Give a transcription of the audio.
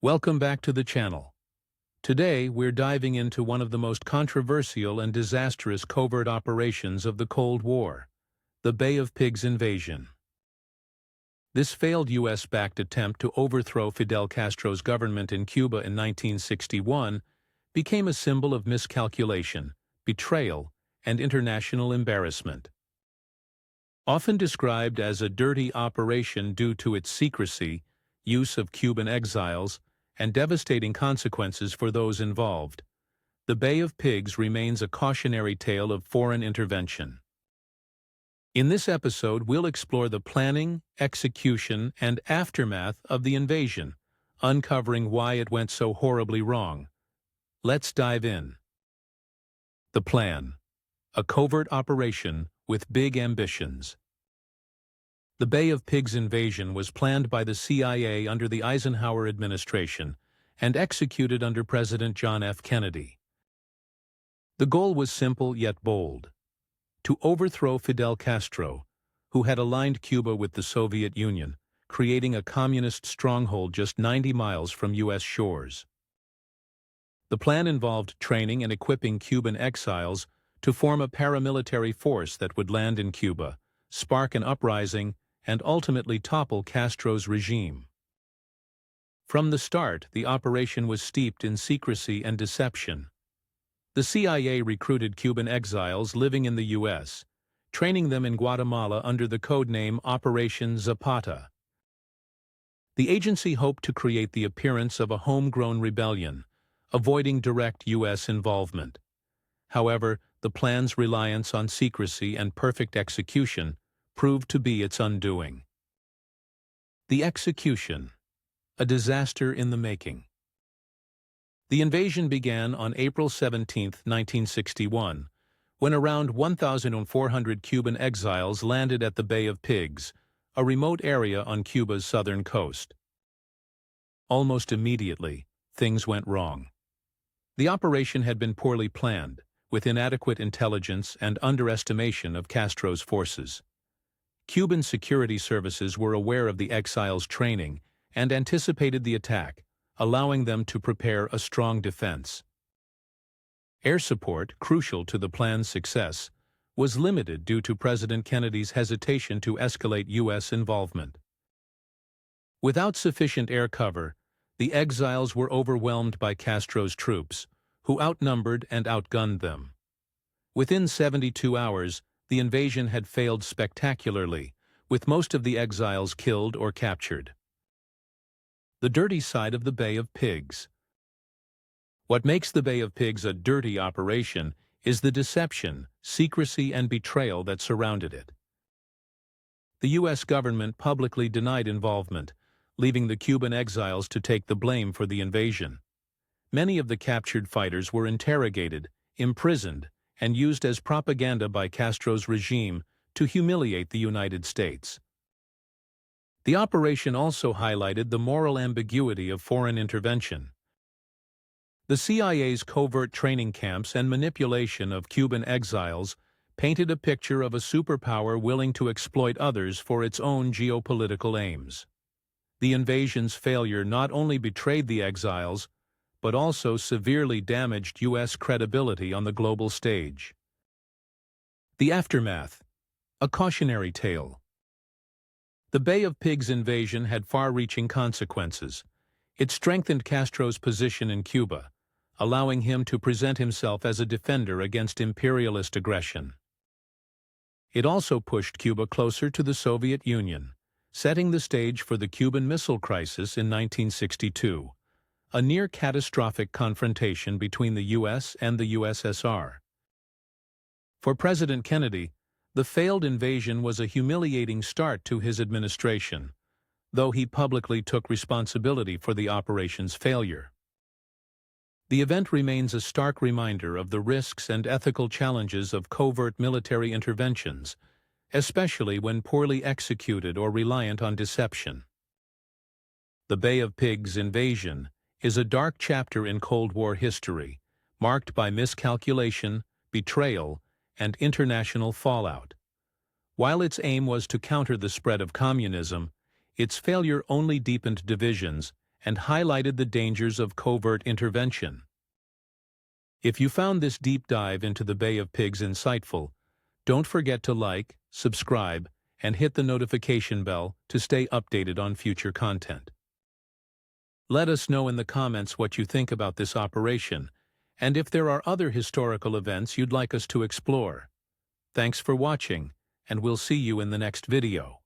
Welcome back to the channel. Today, we're diving into one of the most controversial and disastrous covert operations of the Cold War, the Bay of Pigs invasion. This failed U.S.-backed attempt to overthrow Fidel Castro's government in Cuba in 1961 became a symbol of miscalculation, betrayal, and international embarrassment. Often described as a dirty operation due to its secrecy, use of Cuban exiles, and devastating consequences for those involved, the Bay of Pigs remains a cautionary tale of foreign intervention. In this episode, we'll explore the planning, execution, and aftermath of the invasion, uncovering why it went so horribly wrong. Let's dive in. The plan: a covert operation with big ambitions. The Bay of Pigs invasion was planned by the CIA under the Eisenhower administration and executed under President John F. Kennedy. The goal was simple yet bold: to overthrow Fidel Castro, who had aligned Cuba with the Soviet Union, creating a communist stronghold just 90 miles from U.S. shores. The plan involved training and equipping Cuban exiles to form a paramilitary force that would land in Cuba, spark an uprising, and ultimately topple Castro's regime. From the start, the operation was steeped in secrecy and deception. The CIA recruited Cuban exiles living in the U.S., training them in Guatemala under the codename Operation Zapata. The agency hoped to create the appearance of a homegrown rebellion, avoiding direct U.S. involvement. However, the plan's reliance on secrecy and perfect execution proved to be its undoing. The execution: a disaster in the making. The invasion began on April 17, 1961, when around 1,400 Cuban exiles landed at the Bay of Pigs, a remote area on Cuba's southern coast. Almost immediately, things went wrong. The operation had been poorly planned, with inadequate intelligence and underestimation of Castro's forces. Cuban security services were aware of the exiles' training and anticipated the attack, allowing them to prepare a strong defense. Air support, crucial to the plan's success, was limited due to President Kennedy's hesitation to escalate U.S. involvement. Without sufficient air cover, the exiles were overwhelmed by Castro's troops, who outnumbered and outgunned them. Within 72 hours, the invasion had failed spectacularly, with most of the exiles killed or captured. The dirty side of the Bay of Pigs. What makes the Bay of Pigs a dirty operation is the deception, secrecy, and betrayal that surrounded it. The U.S. government publicly denied involvement, leaving the Cuban exiles to take the blame for the invasion. Many of the captured fighters were interrogated, imprisoned, and used as propaganda by Castro's regime to humiliate the United States. The operation also highlighted the moral ambiguity of foreign intervention. The CIA's covert training camps and manipulation of Cuban exiles painted a picture of a superpower willing to exploit others for its own geopolitical aims. The invasion's failure not only betrayed the exiles, but also severely damaged U.S. credibility on the global stage. The aftermath: a cautionary tale. The Bay of Pigs invasion had far-reaching consequences. It strengthened Castro's position in Cuba, allowing him to present himself as a defender against imperialist aggression. It also pushed Cuba closer to the Soviet Union, setting the stage for the Cuban Missile Crisis in 1962. A near-catastrophic confrontation between the U.S. and the USSR. For President Kennedy, the failed invasion was a humiliating start to his administration, though he publicly took responsibility for the operation's failure. The event remains a stark reminder of the risks and ethical challenges of covert military interventions, especially when poorly executed or reliant on deception. The Bay of Pigs invasion is a dark chapter in Cold War history, marked by miscalculation, betrayal, and international fallout. While its aim was to counter the spread of communism, its failure only deepened divisions and highlighted the dangers of covert intervention. If you found this deep dive into the Bay of Pigs insightful, don't forget to like, subscribe, and hit the notification bell to stay updated on future content. Let us know in the comments what you think about this operation, and if there are other historical events you'd like us to explore. Thanks for watching, and we'll see you in the next video.